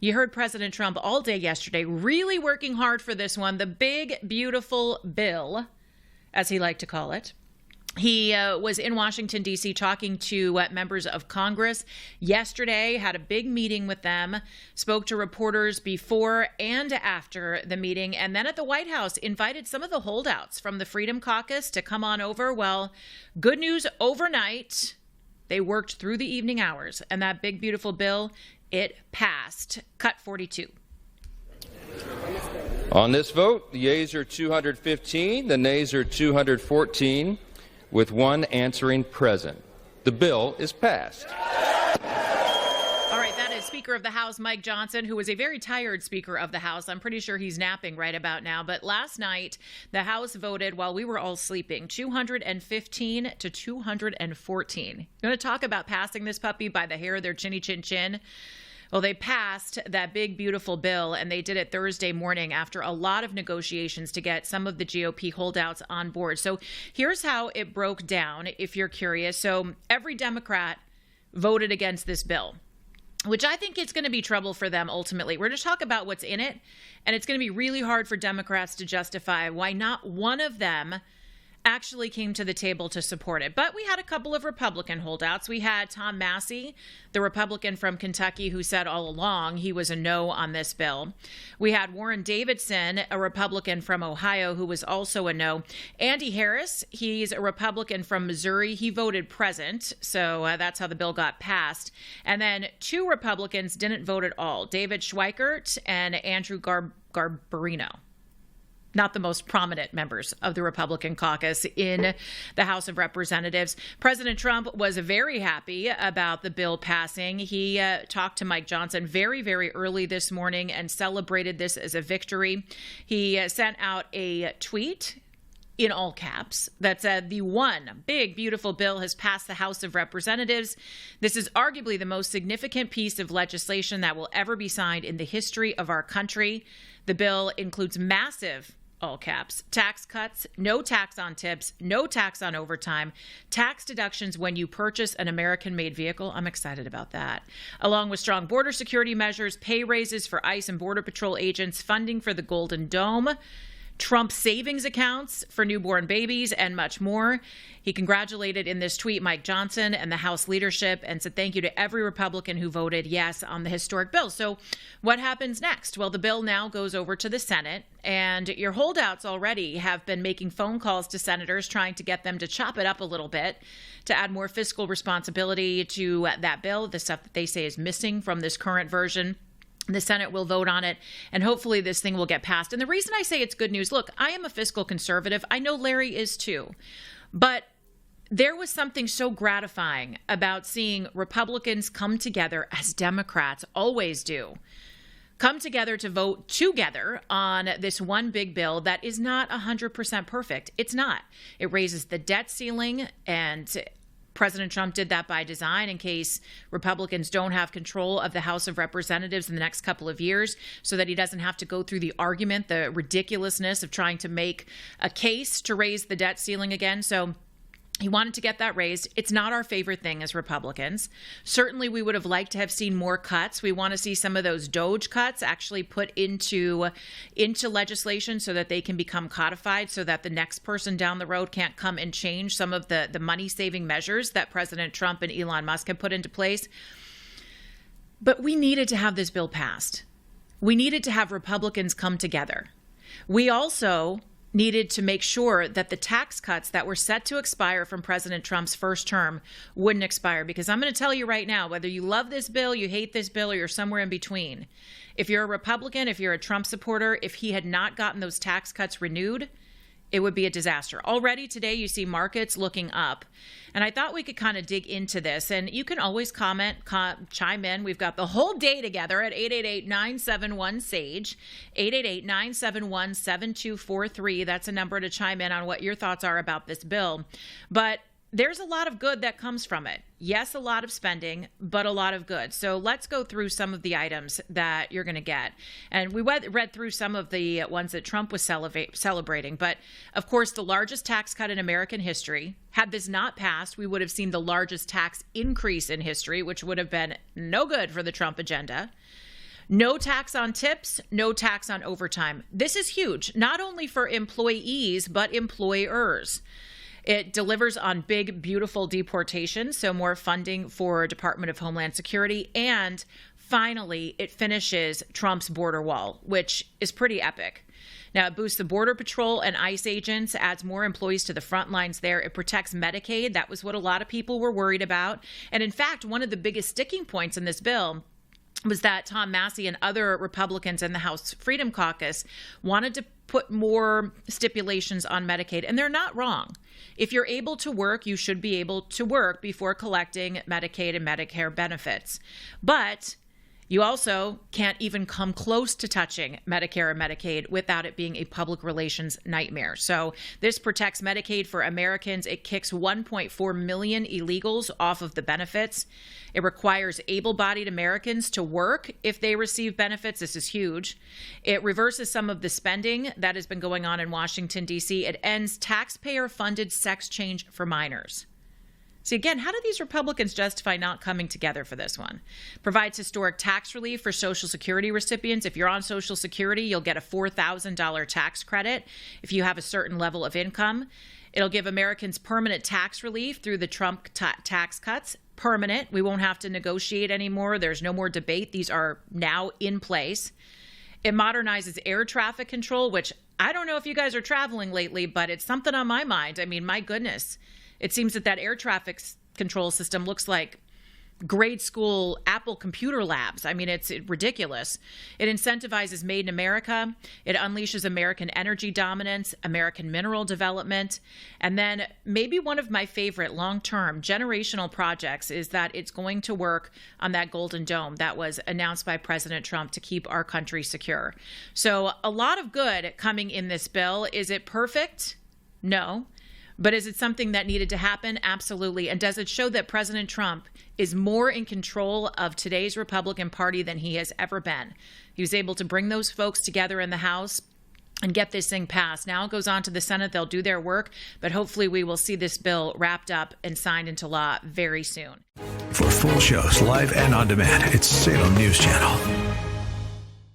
You heard President Trump all day yesterday, really working hard for this one, the big, beautiful bill, as he liked to call it. He was in Washington, D.C., talking to members of Congress yesterday, had a big meeting with them, spoke to reporters before and after the meeting, and then at the White House invited some of the holdouts from the Freedom Caucus to come on over. Well, good news overnight. They worked through the evening hours, and that big, beautiful bill, it passed. Cut 42. On this vote, the yeas are 215, the nays are 214, with one answering present. The bill is passed. All right, that is Speaker of the House Mike Johnson, who was a very tired Speaker of the House. I'm pretty sure he's napping right about now. But last night, the House voted while we were all sleeping, 215 to 214. You want to talk about passing this puppy by the hair of their chinny chin chin? Well, they passed that big, beautiful bill, and they did it Thursday morning after a lot of negotiations to get some of the GOP holdouts on board. So here's how it broke down, if you're curious. So every Democrat voted against this bill, which I think it's going to be trouble for them ultimately. We're going to talk about what's in it, and it's going to be really hard for Democrats to justify why not one of them actually came to the table to support it. But we had a couple of Republican holdouts. We had Tom Massey, the Republican from Kentucky, who said all along he was a no on this bill. We had Warren Davidson, a Republican from Ohio, who was also a no. Andy Harris, he's a Republican from Missouri. He voted present, so that's how the bill got passed. And then two Republicans didn't vote at all, David Schweikert and Andrew Garbarino. Not the most prominent members of the Republican caucus in the House of Representatives. President Trump was very happy about the bill passing. He talked to Mike Johnson very, very early this morning and celebrated this as a victory. He sent out a tweet in all caps that said, "The one big, beautiful bill has passed the House of Representatives. This is arguably the most significant piece of legislation that will ever be signed in the history of our country. The bill includes massive," all caps, "tax cuts, no tax on tips, no tax on overtime, tax deductions when you purchase an American-made vehicle." I'm excited about that. "Along with strong border security measures, pay raises for ICE and Border Patrol agents, funding for the Golden Dome, Trump savings accounts for newborn babies, and much more." He congratulated in this tweet Mike Johnson and the House leadership and said thank you to every Republican who voted yes on the historic bill. So what happens next? Well, the bill now goes over to the Senate, and your holdouts already have been making phone calls to senators trying to get them to chop it up a little bit to add more fiscal responsibility to that bill, the stuff that they say is missing from this current version. The Senate will vote on it, and hopefully this thing will get passed. And the reason I say it's good news, look, I am a fiscal conservative. I know Larry is too. But there was something so gratifying about seeing Republicans come together, as Democrats always do, come together to vote together on this one big bill that is not 100% perfect. It's not. It raises the debt ceiling, and President Trump did that by design in case Republicans don't have control of the House of Representatives in the next couple of years, so that he doesn't have to go through the argument, the ridiculousness of trying to make a case to raise the debt ceiling again. So he wanted to get that raised. It's not our favorite thing as Republicans. Certainly, we would have liked to have seen more cuts. We want to see some of those DOGE cuts actually put into legislation so that they can become codified, so that the next person down the road can't come and change some of the money-saving measures that President Trump and Elon Musk have put into place. But we needed to have this bill passed. We needed to have Republicans come together. We also needed to make sure that the tax cuts that were set to expire from President Trump's first term wouldn't expire. Because I'm going to tell you right now, whether you love this bill, you hate this bill, or you're somewhere in between, if you're a Republican, if you're a Trump supporter, if he had not gotten those tax cuts renewed, it would be a disaster. Already today, you see markets looking up. And I thought we could kind of dig into this. And you can always comment, chime in. We've got the whole day together at 888-971-SAGE, 888-971-7243. That's a number to chime in on what your thoughts are about this bill. But there's a lot of good that comes from it. Yes, a lot of spending, but a lot of good. So let's go through some of the items that you're going to get. And we read through some of the ones that Trump was celebrating. But, of course, the largest tax cut in American history. Had this not passed, we would have seen the largest tax increase in history, which would have been no good for the Trump agenda. No tax on tips, no tax on overtime. This is huge, not only for employees, but employers. It delivers on big, beautiful deportation, so more funding for Department of Homeland Security. And finally, it finishes Trump's border wall, which is pretty epic. Now, it boosts the Border Patrol and ICE agents, adds more employees to the front lines there. It protects Medicaid. That was what a lot of people were worried about. And in fact, one of the biggest sticking points in this bill was that Tom Massey and other Republicans in the House Freedom Caucus wanted to put more stipulations on Medicaid, and they're not wrong. If you're able to work, you should be able to work before collecting Medicaid and Medicare benefits. But you also can't even come close to touching Medicare and Medicaid without it being a public relations nightmare. So this protects Medicaid for Americans. It kicks 1.4 million illegals off of the benefits. It requires able-bodied Americans to work if they receive benefits. This is huge. It reverses some of the spending that has been going on in Washington, D.C. It ends taxpayer-funded sex change for minors. See, again, how do these Republicans justify not coming together for this one? Provides historic tax relief for Social Security recipients. If you're on Social Security, you'll get a $4,000 tax credit if you have a certain level of income. It'll give Americans permanent tax relief through the Trump tax cuts. Permanent. We won't have to negotiate anymore. There's no more debate. These are now in place. It modernizes air traffic control, which I don't know if you guys are traveling lately, but it's something on my mind. I mean, my goodness. It seems that air traffic control system looks like grade school Apple computer labs. I mean, it's ridiculous. It incentivizes Made in America. It unleashes American energy dominance, American mineral development. And then maybe one of my favorite long-term generational projects is that it's going to work on that Golden Dome that was announced by President Trump to keep our country secure. So a lot of good coming in this bill. Is it perfect? No. But is it something that needed to happen? Absolutely. And does it show that President Trump is more in control of today's Republican Party than he has ever been? He was able to bring those folks together in the House and get this thing passed. Now it goes on to the Senate. They'll do their work, but hopefully we will see this bill wrapped up and signed into law very soon. For full shows, live and on demand, it's Salem News Channel.